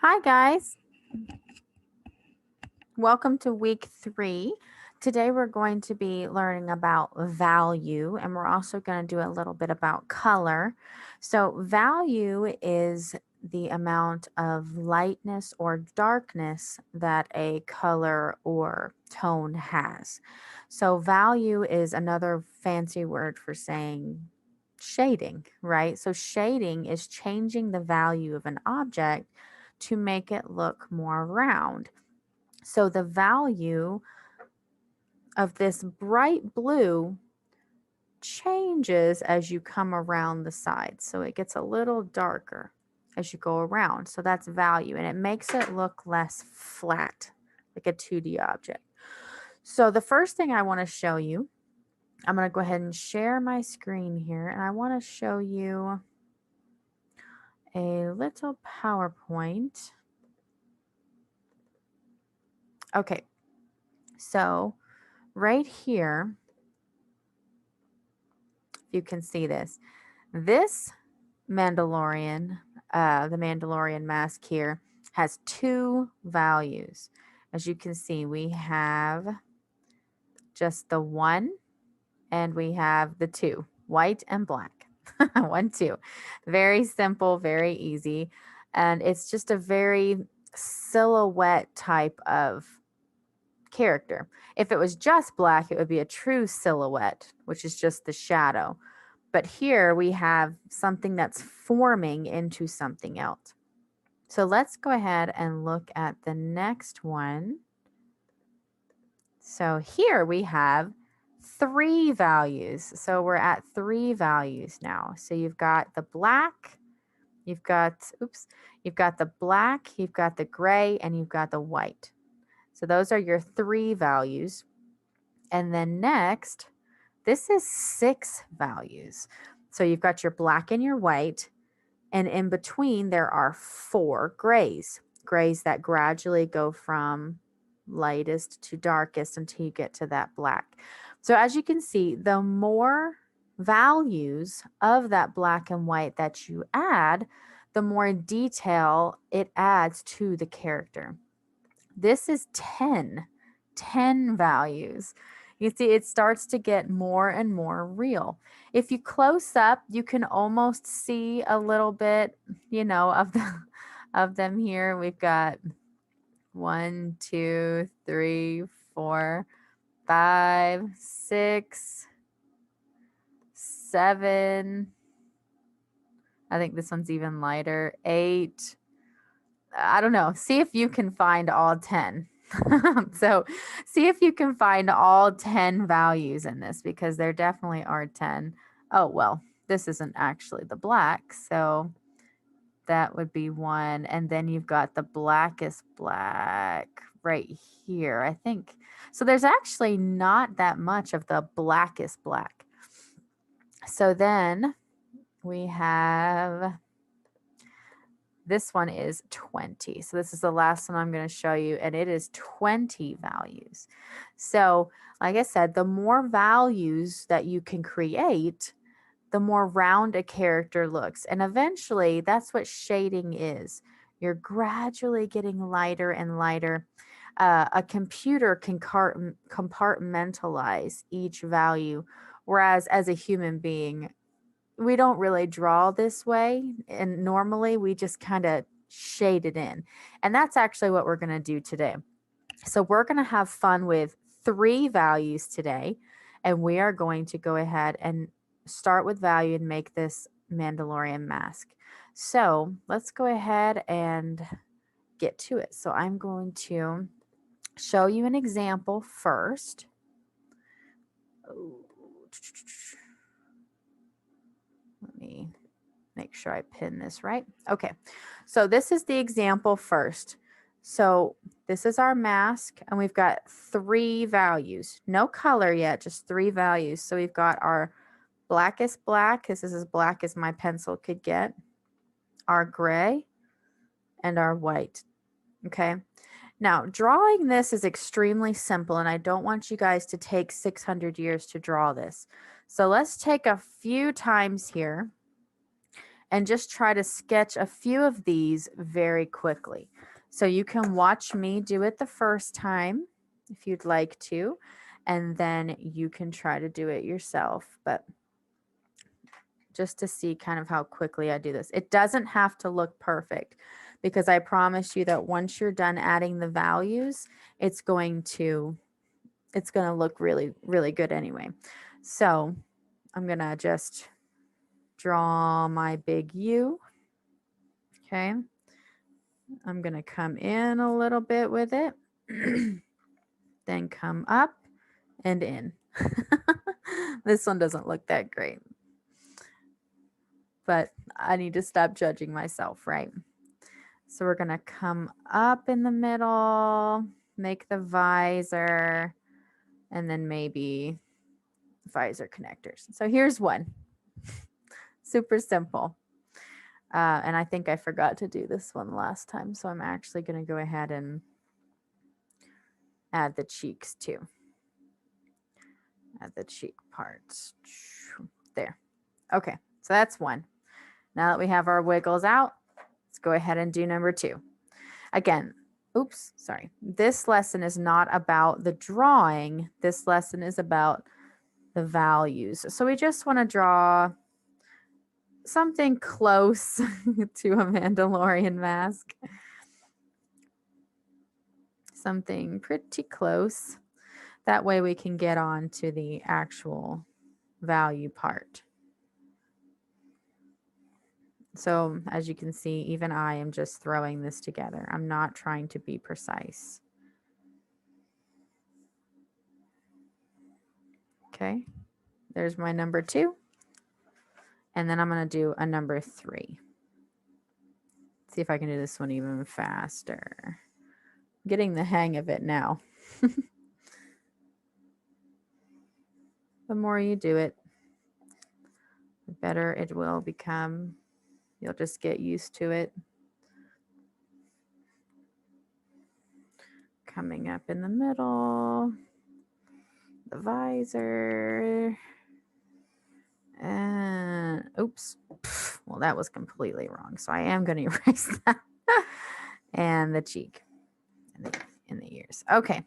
Hi guys, welcome to week 3. Today we're going to be learning about value and we're also going to do a little bit about color. So value is the amount of lightness or darkness that a color or tone has. So value is another fancy word for saying shading, right? So shading is changing the value of an object to make it look more round. So the value of this bright blue changes as you come around the sides. So it gets a little darker as you go around. So that's value, and it makes it look less flat, like a 2D object. So the first thing I want to show you, I'm going to go ahead and share my screen here, and I want to show you a little PowerPoint. Okay, so right here, you can see this. This Mandalorian, the Mandalorian mask here, has 2 values. As you can see, we have just the 1 and we have the 2, white and black. 1, 2. Very simple, very easy. And it's just a very silhouette type of character. If it was just black, it would be a true silhouette, which is just the shadow. But here we have something that's forming into something else. So let's go ahead and look at the next one. So here we have 3 values. So we're at 3 values now. So you've got the black, you've got the black, you've got the gray, and you've got the white. So those are your 3 values. And then next, this is 6 values. So you've got your black and your white, and in between there are 4 grays that gradually go from lightest to darkest until you get to that black. So as you can see, the more values of that black and white that you add, the more detail it adds to the character. This is 10 values. You see, it starts to get more and more real. If you close up, you can almost see a little bit, of them here. We've got 1, 2, 3, 4, 5, 6, 7. I think this one's even lighter. 8. I don't know. See if you can find all 10. So see if you can find all 10 values in this, because there definitely are 10. Oh, well, this isn't actually the black. So that would be 1. And then you've got the blackest black right here, I think. So there's actually not that much of the blackest black. So then we have, this one is 20. So this is the last one I'm going to show you, and it is 20 values. So like I said, the more values that you can create, the more round a character looks. And eventually that's what shading is. You're gradually getting lighter and lighter. A computer can compartmentalize each value, whereas as a human being, we don't really draw this way, and normally we just kind of shade it in. And that's actually what we're going to do today. So we're going to have fun with 3 values today, and we are going to go ahead and start with value and make this Mandalorian mask. So let's go ahead and get to it. So I'm going to show you an example first. Let me make sure I pin this right. Okay, so this is the example first. So this is our mask, and we've got 3 values. No color yet, just 3 values. So we've got our blackest black. This is as black as my pencil could get. Our gray and our white. Okay. Now, drawing this is extremely simple, and I don't want you guys to take 600 years to draw this. So let's take a few times here, and just try to sketch a few of these very quickly. So you can watch me do it the first time if you'd like to, and then you can try to do it yourself. But just to see kind of how quickly I do this. It doesn't have to look perfect, because I promise you that once you're done adding the values, it's going to look really, really good anyway. So I'm going to just draw my big U. Okay. I'm going to come in a little bit with it, then come up and in. This one doesn't look that great, but I need to stop judging myself, right? So we're going to come up in the middle, make the visor, and then maybe visor connectors. So here's one. Super simple. And I think I forgot to do this one last time. So I'm actually going to go ahead and add the cheeks too. Add the cheek parts. There. Okay. So that's one. Now that we have our wiggles out, let's go ahead and do number 2. Again, oops, sorry. This lesson is not about the drawing. This lesson is about the values. So we just want to draw something close to a Mandalorian mask. Something pretty close. That way we can get on to the actual value part. So as you can see, even I am just throwing this together. I'm not trying to be precise. Okay, there's my number 2. And then I'm going to do a number 3. See if I can do this one even faster. I'm getting the hang of it now. The more you do it, the better it will become. You'll just get used to it. Coming up in the middle, the visor, and oops, well, that was completely wrong. So I am going to erase that. And the cheek in the ears. Okay.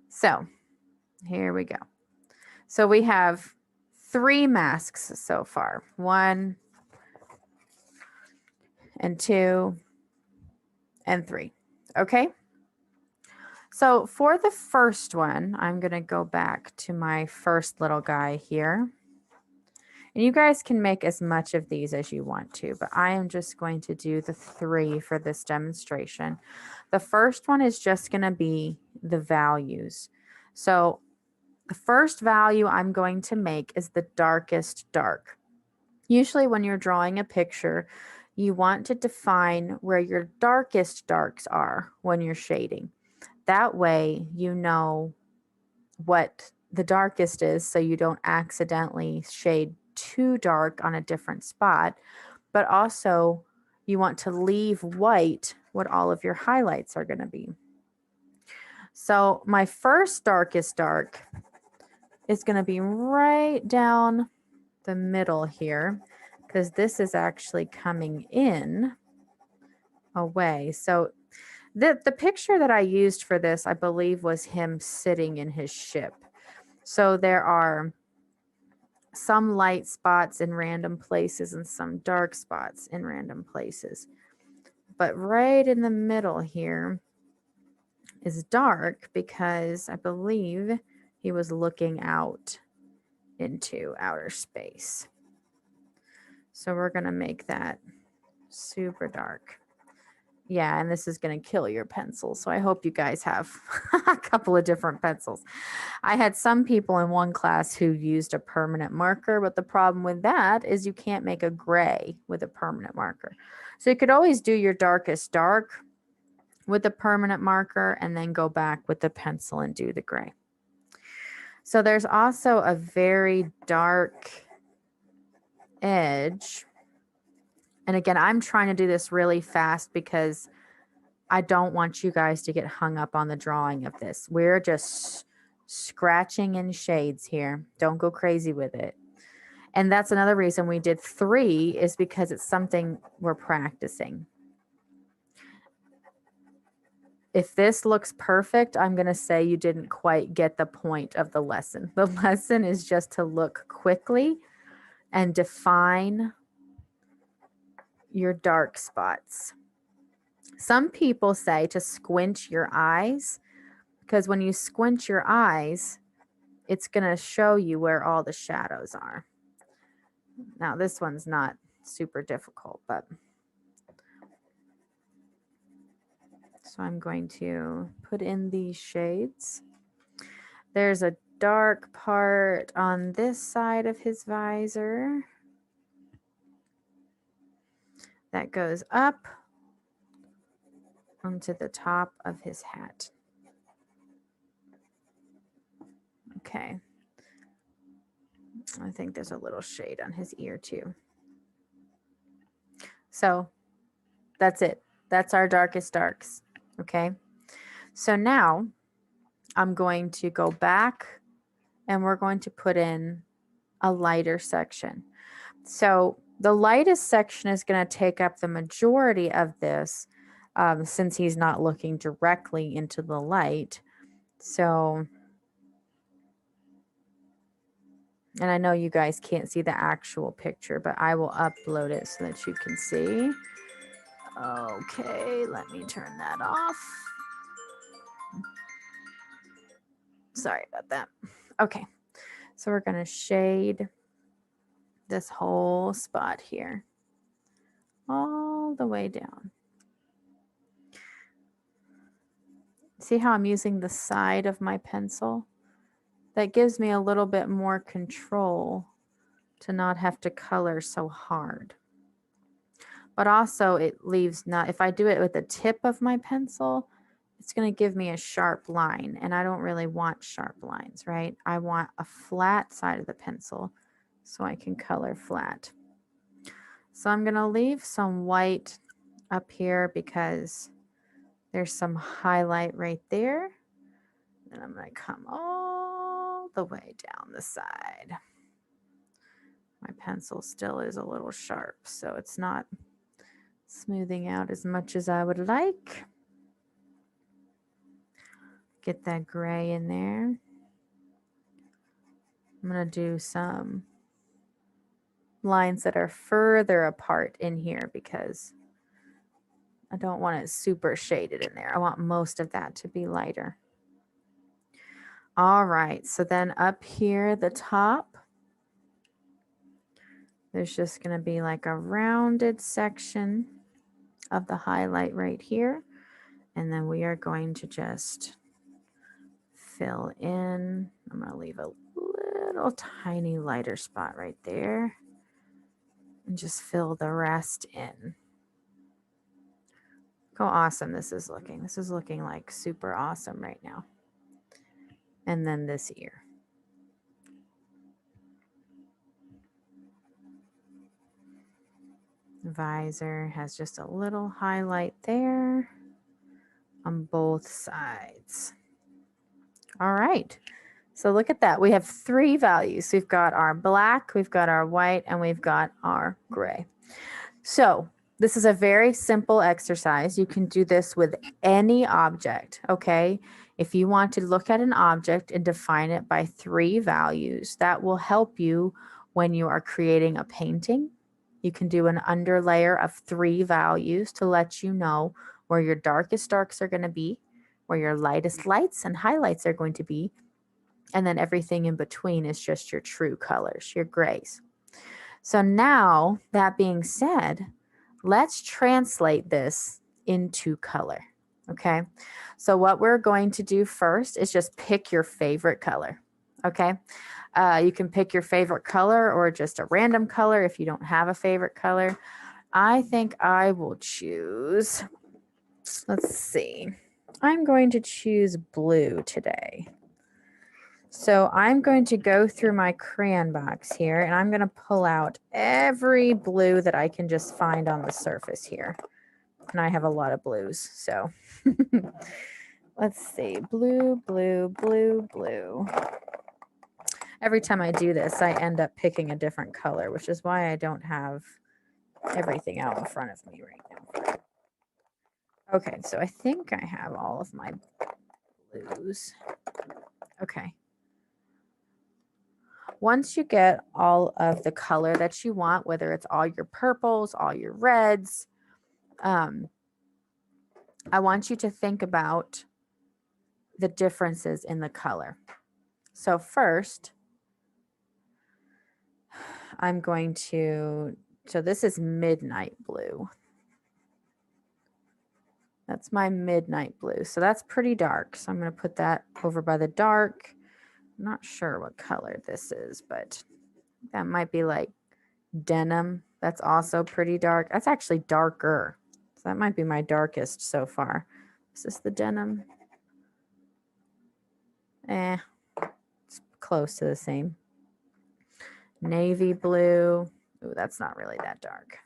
So here we go. So we have 3 masks so far. 1 and 2 and 3. Okay. So for the first one, I'm going to go back to my first little guy here. And you guys can make as much of these as you want to, but I am just going to do the 3 for this demonstration. The first one is just going to be the values. So the first value I'm going to make is the darkest dark. Usually when you're drawing a picture, you want to define where your darkest darks are when you're shading. That way you know what the darkest is, so you don't accidentally shade too dark on a different spot, but also you want to leave white what all of your highlights are going to be. So my first darkest dark is going to be right down the middle here, because this is actually coming in away. So the picture that I used for this, I believe, was him sitting in his ship. So there are some light spots in random places and some dark spots in random places. But right in the middle here is dark because I believe he was looking out into outer space. So we're going to make that super dark. Yeah, and this is going to kill your pencil. So I hope you guys have a couple of different pencils. I had some people in one class who used a permanent marker, but the problem with that is you can't make a gray with a permanent marker. So you could always do your darkest dark with a permanent marker and then go back with the pencil and do the gray. So there's also a very dark edge. And again, I'm trying to do this really fast because I don't want you guys to get hung up on the drawing of this. We're just scratching in shades here. Don't go crazy with it. And that's another reason we did 3 is because it's something we're practicing. If this looks perfect, I'm going to say you didn't quite get the point of the lesson. The lesson is just to look quickly and define your dark spots. Some people say to squint your eyes, because when you squint your eyes, it's going to show you where all the shadows are. Now, this one's not super difficult, but so I'm going to put in these shades. There's a dark part on this side of his visor that goes up onto the top of his hat. Okay. I think there's a little shade on his ear too. So that's it. That's our darkest darks. Okay. So now I'm going to go back and we're going to put in a lighter section. So the lightest section is going to take up the majority of this since he's not looking directly into the light. So, and I know you guys can't see the actual picture, but I will upload it so that you can see. Okay, let me turn that off. Sorry about that. Okay, so we're going to shade this whole spot here all the way down. See how I'm using the side of my pencil? That gives me a little bit more control to not have to color so hard. But also it leaves not, if I do it with the tip of my pencil, it's going to give me a sharp line. And I don't really want sharp lines, right? I want a flat side of the pencil so I can color flat. So I'm going to leave some white up here because there's some highlight right there. And I'm going to come all the way down the side. My pencil still is a little sharp, so it's not smoothing out as much as I would like. Get that gray in there. I'm going to do some lines that are further apart in here because I don't want it super shaded in there. I want most of that to be lighter. All right, so then up here, the top, there's just going to be like a rounded section of the highlight right here. And then we are going to just fill in. I'm going to leave a little tiny lighter spot right there and just fill the rest in. Look how awesome this is looking. This is looking like super awesome right now. And then this ear. Visor has just a little highlight there on both sides. All right. So look at that. We have 3 values. We've got our black, we've got our white, and we've got our gray. So this is a very simple exercise. You can do this with any object, okay? If you want to look at an object and define it by 3 values, that will help you when you are creating a painting. You can do an underlayer of 3 values to let you know where your darkest darks are going to be, where your lightest lights and highlights are going to be, and then everything in between is just your true colors, your grays. So now, that being said, let's translate this into color, okay? So what we're going to do first is just pick your favorite color, okay? You can pick your favorite color or just a random color if you don't have a favorite color. I think I will choose, let's see, I'm going to choose blue today. So I'm going to go through my crayon box here and I'm going to pull out every blue that I can just find on the surface here. And I have a lot of blues, so let's see, blue, blue, blue, blue. Every time I do this, I end up picking a different color, which is why I don't have everything out in front of me right now. Okay, so I think I have all of my blues. Okay. Once you get all of the color that you want, whether it's all your purples, all your reds, I want you to think about the differences in the color. So first, I'm going to, so this is midnight blue. That's my midnight blue. So that's pretty dark. So I'm going to put that over by the dark. I'm not sure what color this is, but that might be like denim. That's also pretty dark. That's actually darker. So that might be my darkest so far. Is this the denim? It's close to the same. Navy blue. Ooh, that's not really that dark.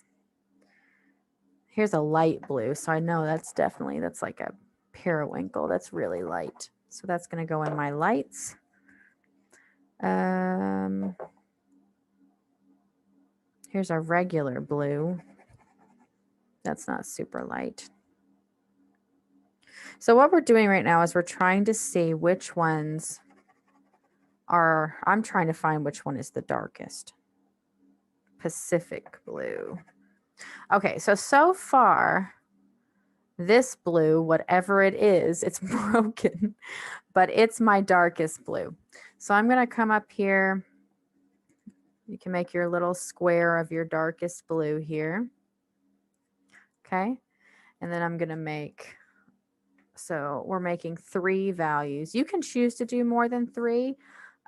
Here's a light blue. So I know that's definitely, that's like a periwinkle. That's really light. So that's going to go in my lights. Here's a regular blue. That's not super light. So what we're doing right now is we're trying to see which ones are, I'm trying to find which one is the darkest. Pacific blue. Okay, so far, this blue, whatever it is, it's broken, but it's my darkest blue. So I'm going to come up here. You can make your little square of your darkest blue here. Okay, and then I'm going to make, so we're making 3 values. You can choose to do more than 3.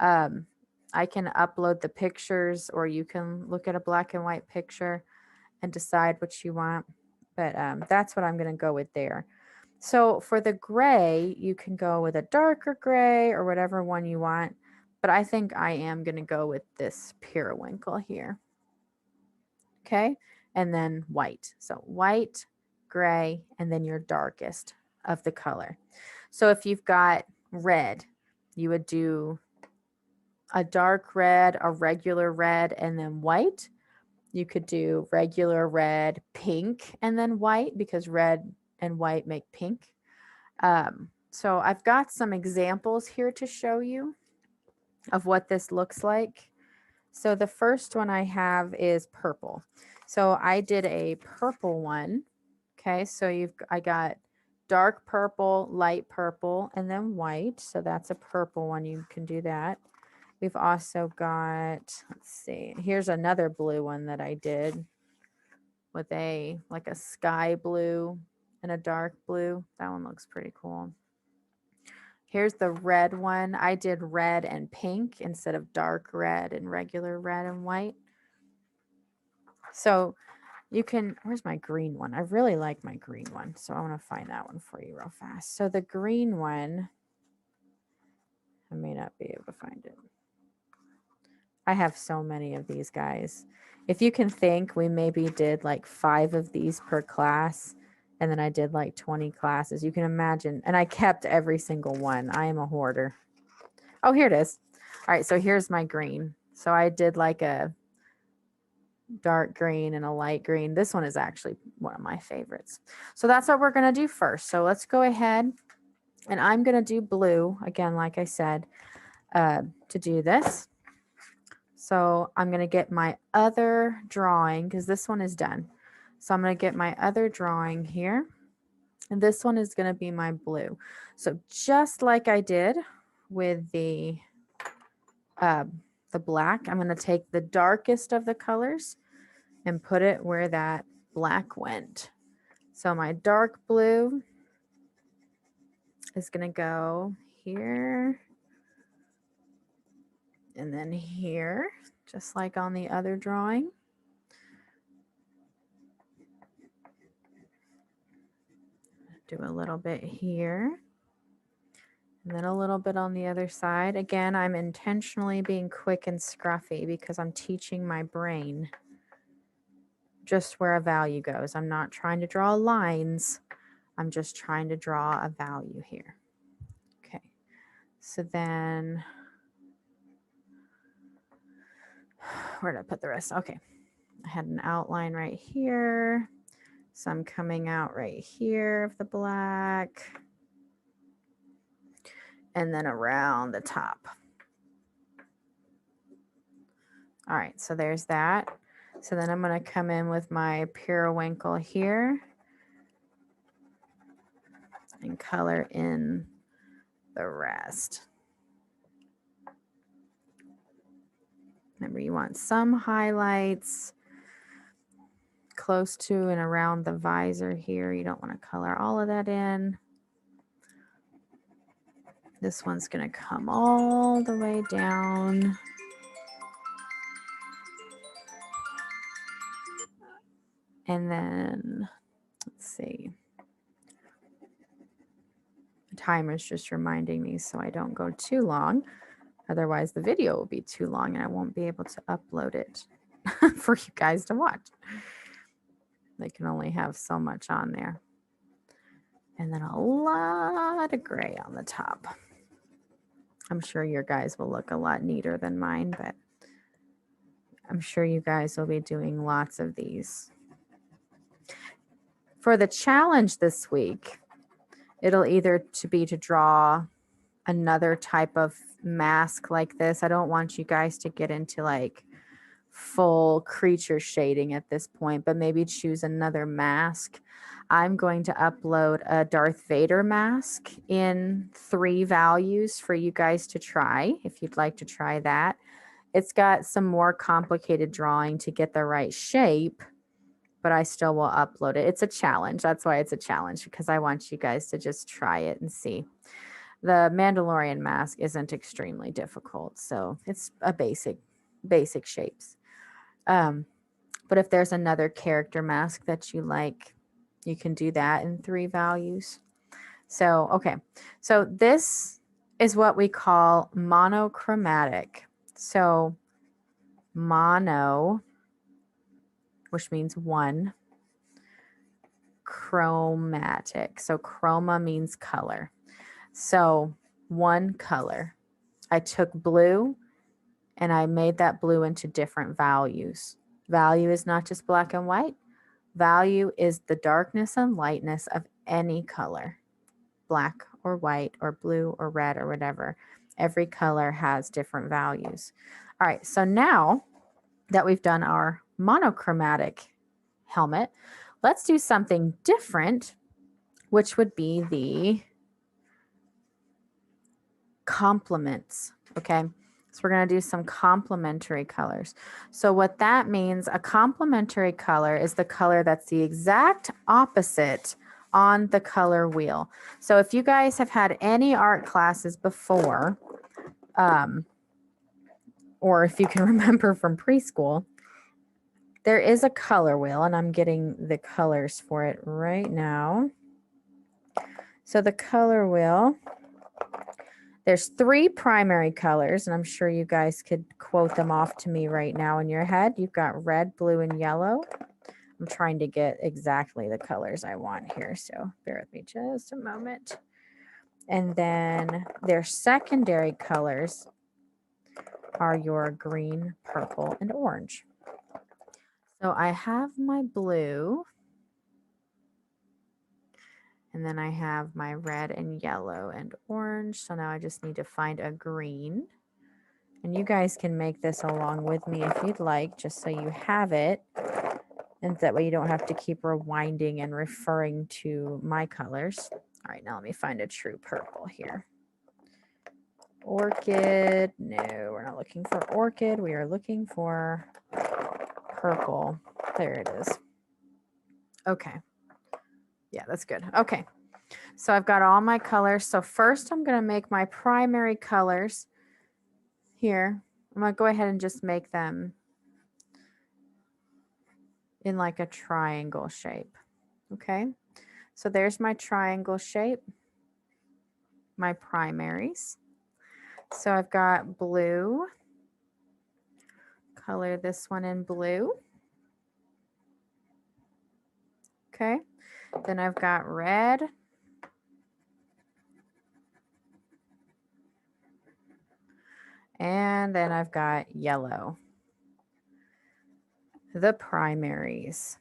I can upload the pictures, or you can look at a black and white picture and decide what you want. But that's what I'm going to go with there. So for the gray, you can go with a darker gray or whatever one you want. But I think I am going to go with this periwinkle here. Okay. And then white. So white, gray, and then your darkest of the color. So if you've got red, you would do a dark red, a regular red, and then white. You could do regular red, pink, and then white, because red and white make pink. So I've got some examples here to show you of what this looks like. So the first one I have is purple. So I did a purple one. Okay, so I got dark purple, light purple, and then white. So that's a purple one. You can do that. We've also got, let's see, here's another blue one that I did with like a sky blue and a dark blue. That one looks pretty cool. Here's the red one. I did red and pink instead of dark red and regular red and white. So you can, where's my green one? I really like my green one. So I want to find that one for you real fast. So the green one, I may not be able to find it. I have so many of these guys. If you can think, we maybe did like 5 of these per class. And then I did like 20 classes. You can imagine. And I kept every single one. I am a hoarder. Oh, here it is. All right, so here's my green. So I did like a dark green and a light green. This one is actually one of my favorites. So that's what we're going to do first. So let's go ahead, and I'm going to do blue again, like I said, to do this. So I'm going to get my other drawing, because this one is done. So I'm going to get my other drawing here. And this one is going to be my blue. So just like I did with the black, I'm going to take the darkest of the colors and put it where that black went. So my dark blue is going to go here and then here, just like on the other drawing. Do a little bit here and then a little bit on the other side. Again, I'm intentionally being quick and scruffy because I'm teaching my brain just where a value goes. I'm not trying to draw lines. I'm just trying to draw a value here. Okay, so then Where did I put the rest? Okay. I had an outline right here. Some coming out right here of the black. And then around the top. All right, so there's that. So then I'm going to come in with my periwinkle here and color in the rest. Remember, you want some highlights close to and around the visor here. You don't want to color all of that in. This one's going to come all the way down. And then, let's see. The timer's just reminding me so I don't go too long. Otherwise, the video will be too long and I won't be able to upload it for you guys to watch. They can only have so much on there. And then a lot of gray on the top. I'm sure your guys will look a lot neater than mine, but I'm sure you guys will be doing lots of these. For the challenge this week, it'll either be to draw another type of mask like this. I don't want you guys to get into like full creature shading at this point, but maybe choose another mask. I'm going to upload a Darth Vader mask in 3 values for you guys to try if you'd like to try that. It's got some more complicated drawing to get the right shape, but I still will upload it. It's a challenge. That's why it's a challenge, because I want you guys to just try it and see. The Mandalorian mask isn't extremely difficult, so it's a basic shapes. But if there's another character mask that you like, you can do that in 3 values. So, okay. So this is what we call monochromatic. So mono, which means one, chromatic. So chroma means color. So one color. I took blue and I made that blue into different values. Value is not just black and white. Value is the darkness and lightness of any color, black or white or blue or red or whatever. Every color has different values. All right, so now that we've done our monochromatic helmet, let's do something different, which would be the complements, okay? So we're going to do some complementary colors. So what that means, a complementary color is the color that's the exact opposite on the color wheel. So if you guys have had any art classes before, or if you can remember from preschool, there is a color wheel, and I'm getting the colors for it right now. So the color wheel, there's 3 primary colors, and I'm sure you guys could quote them off to me right now in your head. You've got red, blue, and yellow. I'm trying to get exactly the colors I want here, so bear with me just a moment. And then their secondary colors are your green, purple, and orange. So I have my blue, and then I have my red and yellow and orange. So now I just need to find a green. And you guys can make this along with me if you'd like, just so you have it. And that way you don't have to keep rewinding and referring to my colors. All right, now let me find a true purple here. Orchid. No, we're not looking for orchid. We are looking for purple. There it is. Okay. Yeah, that's good. Okay. So I've got all my colors. So first I'm going to make my primary colors here. I'm going to go ahead and just make them in like a triangle shape. Okay. So there's my triangle shape, my primaries. So I've got blue. Color this one in blue. Okay. Then I've got red. And then I've got yellow. the primaries.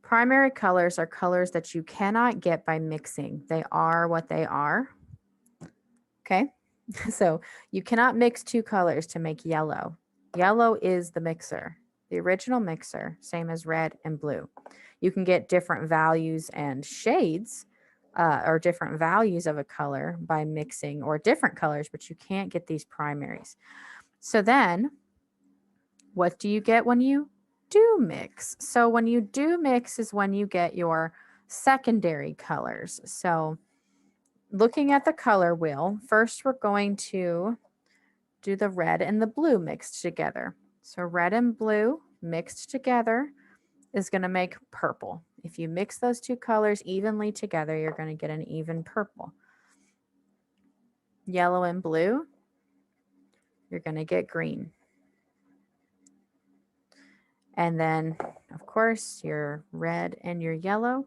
Primary colors are colors that you cannot get by mixing. They are what they are. Okay, so you cannot mix two colors to make yellow. Yellow is the mixer, the original mixer, same as red and blue. You can get different values and shades or different values of a color by mixing, or different colors, but you can't get these primaries. So then what do you get when you do mix? So when you do mix is when you get your secondary colors. So looking at the color wheel, first we're going to do the red and the blue mixed together. So red and blue mixed together is going to make purple. If you mix those two colors evenly together, you're going to get an even purple. Yellow and blue, you're going to get green. And then, of course, your red and your yellow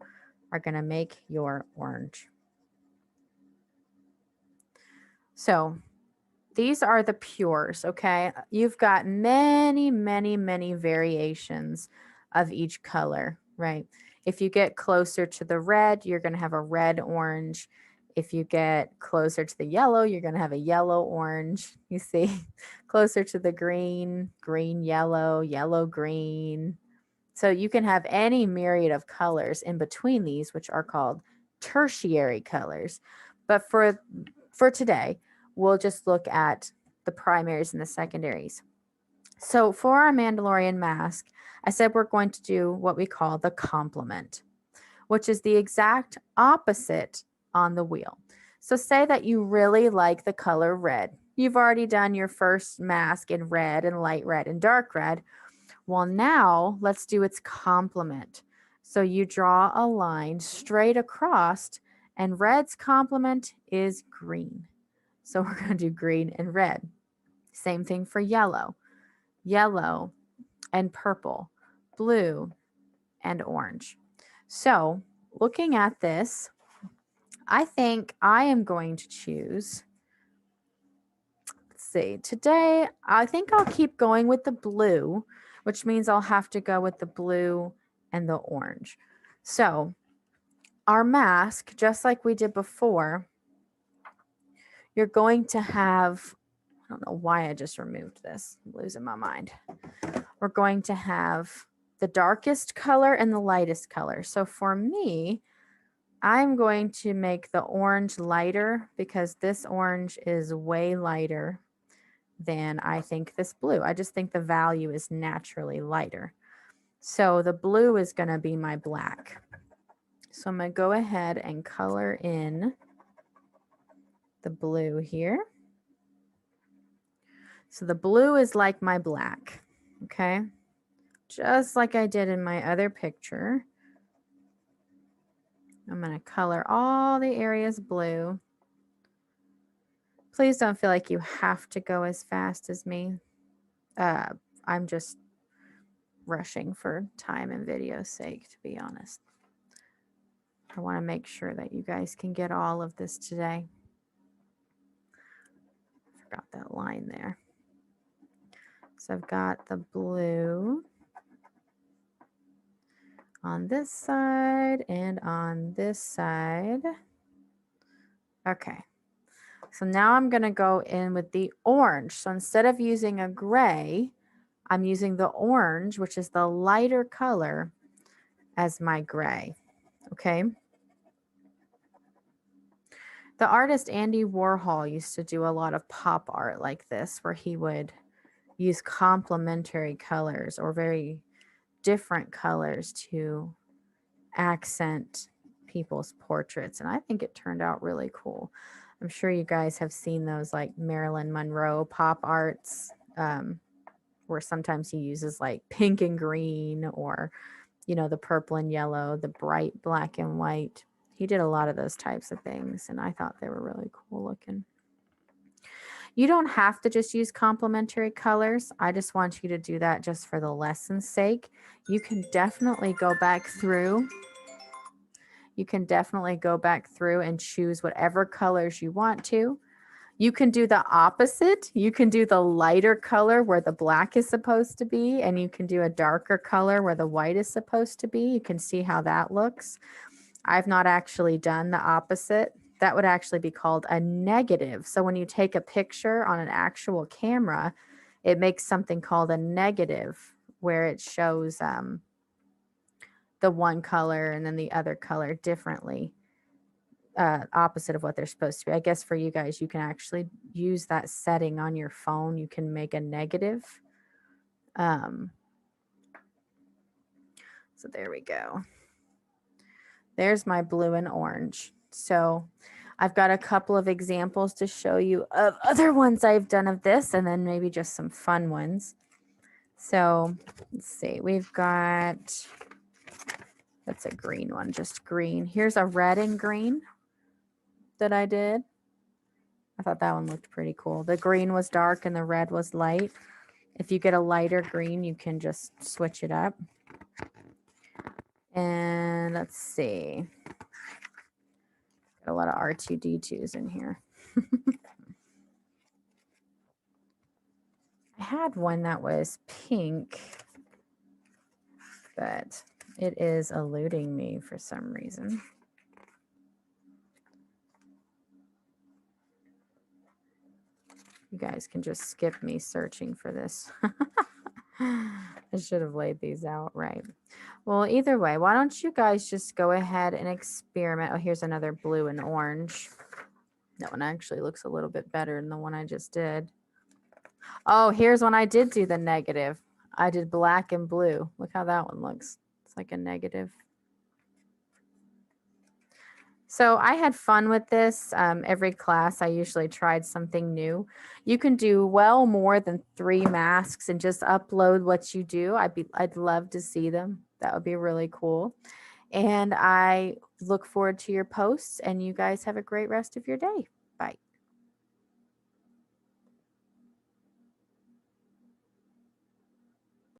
are going to make your orange. So these are the pures, okay? You've got many, many, many variations of each color, right? If you get closer to the red, you're going to have a red orange. If you get closer to the yellow, you're going to have a yellow orange. You see, closer to the green, green, yellow, yellow, green. So you can have any myriad of colors in between these, which are called tertiary colors. But for today, we'll just look at the primaries and the secondaries. So for our Mandalorian mask, I said we're going to do what we call the complement, which is the exact opposite on the wheel. So say that you really like the color red. You've already done your first mask in red and light red and dark red. Well, now let's do its complement. So you draw a line straight across, and red's complement is green. So we're going to do green and red. Same thing for yellow. Yellow and purple, blue and orange. So looking at this, I think I am going to choose, let's see, today I think I'll keep going with the blue, which means I'll have to go with the blue and the orange. So our mask, just like we did before, you're going to have, I don't know why I just removed this. I'm losing my mind. We're going to have the darkest color and the lightest color. So for me, I'm going to make the orange lighter because this orange is way lighter than I think this blue. I just think the value is naturally lighter. So the blue is going to be my black. So I'm going to go ahead and color in the blue here. So the blue is like my black, okay? Just like I did in my other picture. I'm going to color all the areas blue. Please don't feel like you have to go as fast as me. I'm just rushing for time and video's sake, to be honest. I want to make sure that you guys can get all of this today. Forgot that line there. So I've got the blue on this side and on this side. Okay. So now I'm going to go in with the orange. So instead of using a gray, I'm using the orange, which is the lighter color, as my gray. Okay. The artist Andy Warhol used to do a lot of pop art like this, where he would use complementary colors or very different colors to accent people's portraits. And I think it turned out really cool. I'm sure you guys have seen those like Marilyn Monroe pop arts, where sometimes he uses like pink and green, or, you know, the purple and yellow, the bright black and white. He did a lot of those types of things, and I thought they were really cool looking. You don't have to just use complementary colors. I just want you to do that just for the lesson's sake. You can definitely go back through. You can definitely go back through and choose whatever colors you want to. You can do the opposite. You can do the lighter color where the black is supposed to be, and you can do a darker color where the white is supposed to be. You can see how that looks. I've not actually done the opposite. That would actually be called a negative. So when you take a picture on an actual camera, it makes something called a negative where it shows the one color and then the other color differently, opposite of what they're supposed to be. I guess for you guys, you can actually use that setting on your phone. You can make a negative. So there we go. There's my blue and orange. So I've got a couple of examples to show you of other ones I've done of this, and then maybe just some fun ones. So let's see, we've got, that's a green one, just green. Here's a red and green that I did. I thought that one looked pretty cool. The green was dark and the red was light. If you get a lighter green, you can just switch it up. And let's see. Got a lot of R2D2s in here. I had one that was pink, but it is eluding me for some reason. You guys can just skip me searching for this. I should have laid these out right. Well, either way, why don't you guys just go ahead and experiment. Oh, here's another blue and orange. That one actually looks a little bit better than the one I just did. Oh, here's one I did do the negative. I did black and blue. Look how that one looks. It's like a negative. So I had fun with this. Every class I usually tried something new. You can do well more than 3 masks and just upload what you do. I'd love to see them. That would be really cool. And I look forward to your posts, and you guys have a great rest of your day. Bye.